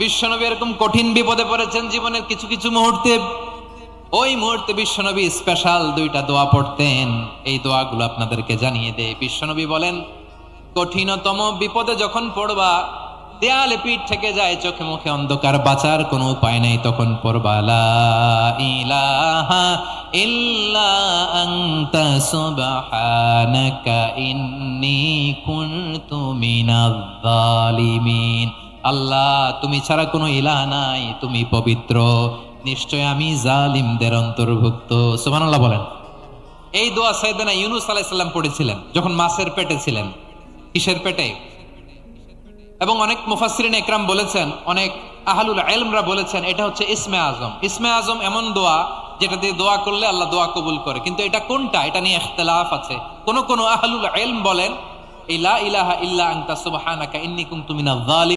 বিশ্বনবী এরকম কঠিন বিপদে পড়েছেন জীবনের কিছু কিছু মুহূর্তে। ওই মুহূর্তে বিশ্বনবী স্পেশাল দুইটা দোয়া পড়তেন। এই দোয়াগুলো আপনাদেরকে জানিয়ে দেয়। বিশ্বনবী বলেন, কঠিনতম বিপদে যখন পড়বা, দেয়ালে পিঠ থেকে যায়, চোখে মুখে অন্ধকার, বাঁচার কোনো উপায় নাই, তখন পড়বা লা ইলাহা ইল্লা আনতা সুবহানাকা ইন্নী কুনতু মিনাজ জালিমিন। আল্লাহ, তুমি ছাড়া কোনো ইলাহ নাই, তুমি পবিত্র, নিশ্চয় আমি জালিমদের অন্তর্ভুক্ত। সুবহানাল্লাহ বলেন। এই দোয়া সাইয়েদনা ইউনূস আলাইহিস সালাম পড়েছিলেন যখন মাছের পেটে ছিলেন। কিসের পেটে? এবং অনেক মুফাসসিরিন একরাম বলেছেন, অনেক আহলুল ইলমরা বলেছেন, এটা হচ্ছে ইসমে আজম। ইসমে আজম এমন দোয়া যেটা দিয়ে দোয়া করলে আল্লাহ দোয়া কবুল করে, কিন্তু এটা কোনটা, এটা নিয়ে ইখতিলাফ আছে। কোন কোন আহলুল ইলম বলেন এই লা ইলাহা ইল্লা আনতা সুবহানাকা ইন্নী কুনতু মিনাজ জালিমিন